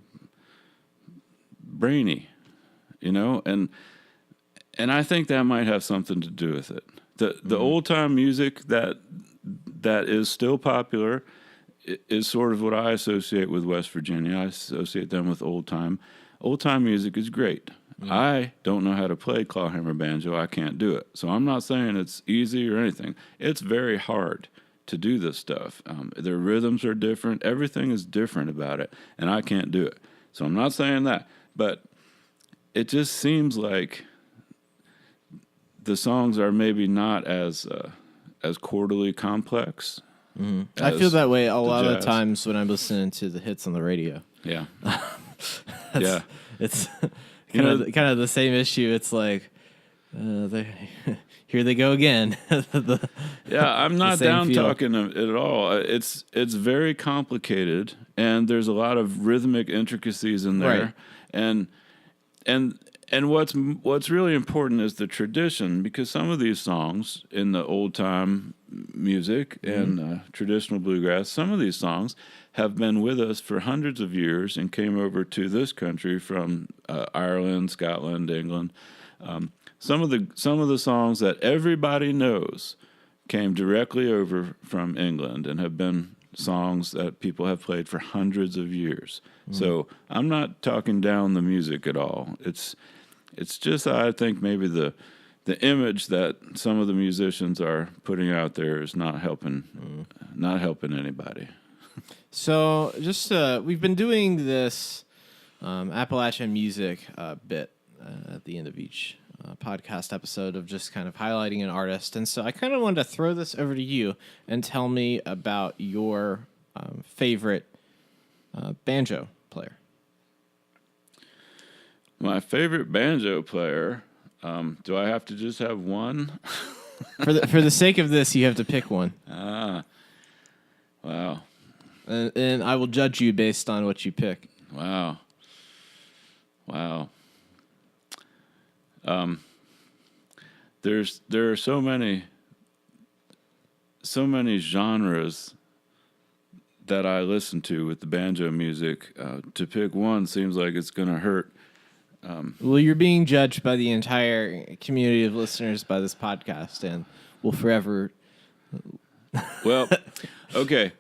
brainy, and I think that might have something to do with it. The old time music that is still popular is sort of what I associate with West Virginia. I associate them with old time. Old time music is great. I don't know how to play clawhammer banjo. I can't do it. So I'm not saying it's easy or anything. It's very hard to do this stuff. Their rhythms are different. Everything is different about it, and I can't do it. So I'm not saying that. But it just seems like the songs are maybe not as chordally complex. I feel that way a lot of times when I'm listening to the hits on the radio. Yeah. Yeah. It's kind of the same issue. It's like, here they go again. I'm not down talking at all. It's very complicated, and there's a lot of rhythmic intricacies in there. Right. And what's really important is the tradition, because some of these songs in the old time music and traditional bluegrass, some of these songs have been with us for hundreds of years and came over to this country from Ireland, Scotland, England. Some of the songs that everybody knows came directly over from England and have been songs that people have played for hundreds of years. So I'm not talking down the music at all. It's just, I think maybe the image that some of the musicians are putting out there is not helping anybody. So just we've been doing this Appalachian music bit at the end of each podcast episode of just kind of highlighting an artist. And so I kind of wanted to throw this over to you and tell me about your favorite banjo player. My favorite banjo player. Do I have to just have one? For the sake of this, you have to pick one. Wow. And I will judge you based on what you pick. Wow. There are so many genres that I listen to with the banjo music. To pick one seems like it's going to hurt. Well, you're being judged by the entire community of listeners by this podcast, and will forever. Well, okay.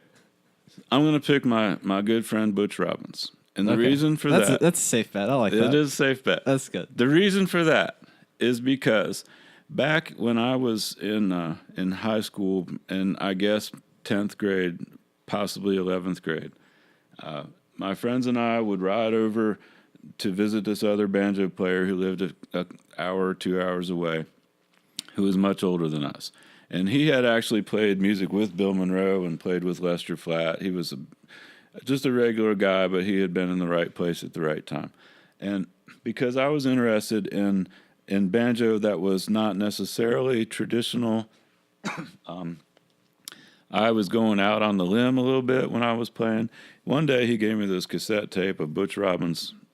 I'm going to pick my good friend Butch Robbins. And the reason for that's a safe bet. I like that. It is a safe bet. That's good. The reason for that is because back when I was in high school, and I guess 10th grade, possibly 11th grade, my friends and I would ride over to visit this other banjo player who lived an hour or 2 hours away, who was much older than us. And he had actually played music with Bill Monroe and played with Lester Flatt. He was just a regular guy, but he had been in the right place at the right time. And because I was interested in banjo that was not necessarily traditional, I was going out on the limb a little bit when I was playing. One day he gave me this cassette tape of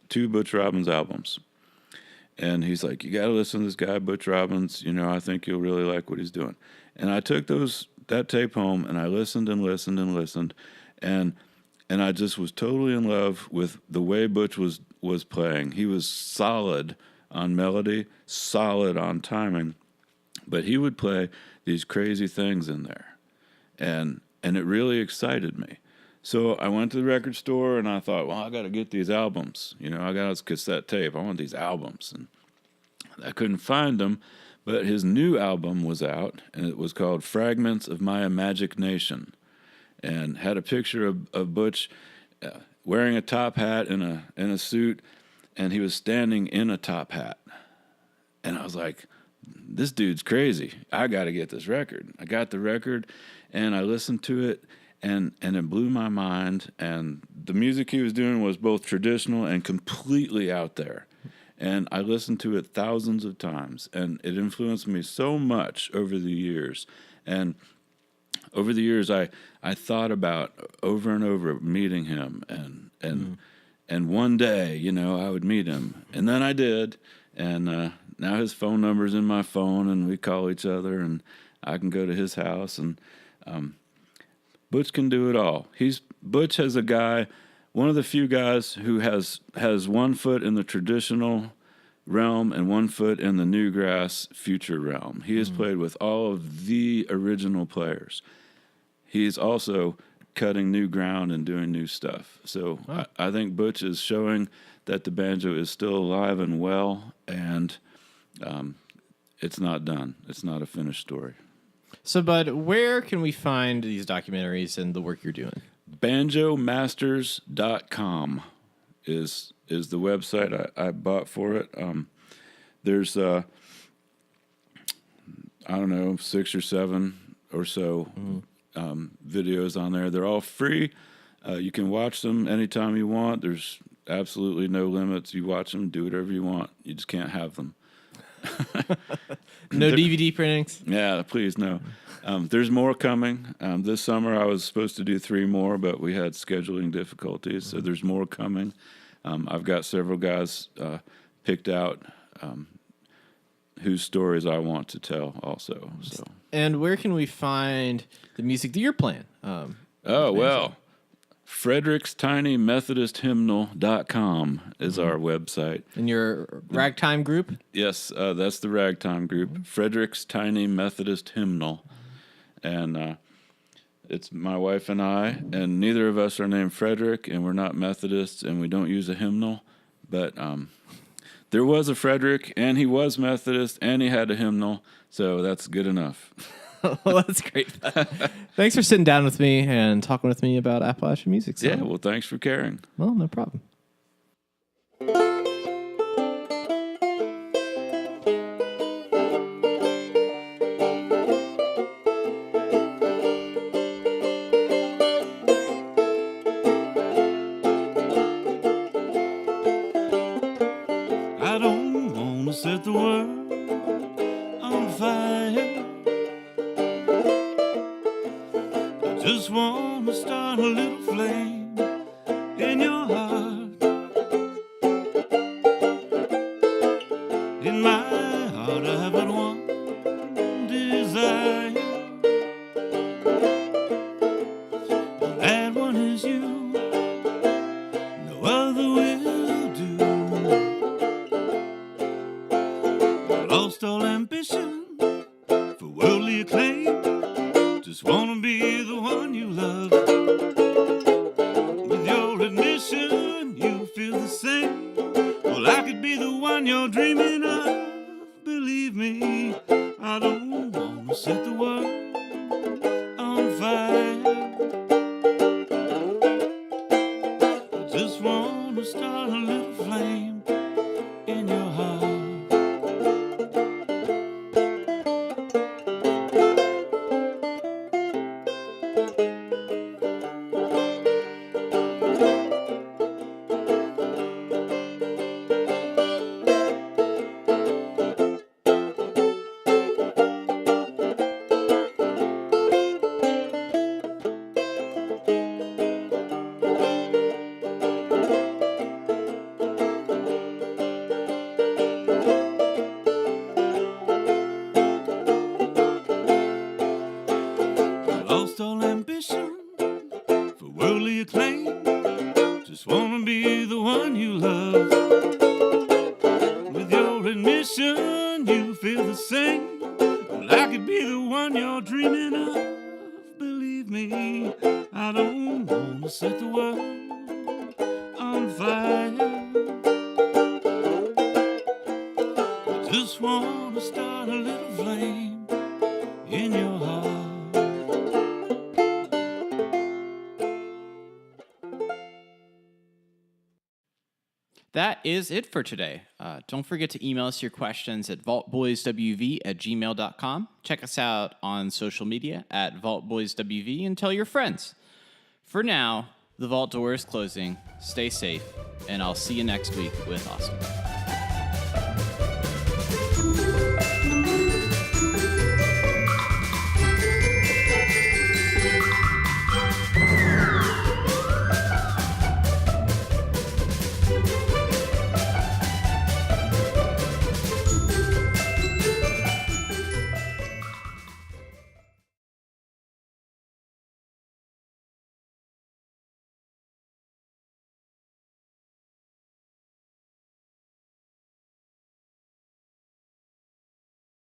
two Butch Robbins albums. And he's like, you got to listen to this guy, Butch Robbins. You know, I think you'll really like what he's doing. And I took that tape home, and I listened and listened and listened. And I just was totally in love with the way Butch was playing. He was solid on melody, solid on timing, but he would play these crazy things in there. And it really excited me. So I went to the record store and I thought, well, I got to get these albums. You know, I got this cassette tape. I want these albums. And I couldn't find them, but his new album was out, and it was called Fragments of My Imagination, and had a picture of Butch wearing a top hat and a suit, and he was standing in a top hat. And I was like, this dude's crazy. I got to get this record. I got the record, and I listened to it, and it blew my mind. And the music he was doing was both traditional and completely out there. And I listened to it thousands of times, and it influenced me so much over the years. And over the years, I thought about over and over meeting him, and one day, you know, I would meet him. And then I did, and now his phone number's in my phone, and we call each other, and I can go to his house, and Butch can do it all. Butch has one of the few guys who has 1 foot in the traditional realm and 1 foot in the newgrass future realm. He has played with all of the original players. He's also cutting new ground and doing new stuff. So I think Butch is showing that the banjo is still alive and well, and it's not done. It's not a finished story. So, Bud, where can we find these documentaries and the work you're doing? BanjoMasters.com is the website I bought for it. There's I don't know, 6 or 7 or so videos on there. They're all free. You can watch them anytime you want. There's absolutely no limits. You watch them, do whatever you want. You just can't have them. No DVD printings? Yeah, please, no. There's more coming. This summer I was supposed to do 3 more, but we had scheduling difficulties, so there's more coming. I've got several guys picked out whose stories I want to tell also. So. And where can we find the music that you're playing? FredericksTinyMethodistHymnal.com is our website. And your ragtime group? Yes, that's the ragtime group. Frederick's Tiny Methodist Hymnal. And it's my wife and I, and neither of us are named Frederick, and we're not Methodists, and we don't use a hymnal. But there was a Frederick, and he was Methodist, and he had a hymnal, so that's good enough. Well, that's great. Thanks for sitting down with me and talking with me about Appalachian music. Yeah, well, thanks for caring. Well, no problem. Just wanna start a little flame in your heart. In my heart I have but one desire, and that one is you. No other will do. I lost all ambition for worldly acclaim. Just wanna be the one you love. With your admission, you feel the same. Well, I could be the one you're dreaming of. Believe me, I don't wanna set the world on fire. I just wanna start a little flame in your heart. Lost all ambition for worldly acclaim. Just wanna be the one you love. With your admission, you feel the same. Well, I could be the one you're dreaming of. Believe me, I don't wanna set the world on fire. I just wanna start a little flame in your heart. That is it for today. Don't forget to email us your questions at vaultboyswv@gmail.com. Check us out on social media at vaultboyswv and tell your friends. For now, the vault door is closing. Stay safe, and I'll see you next week with Austin.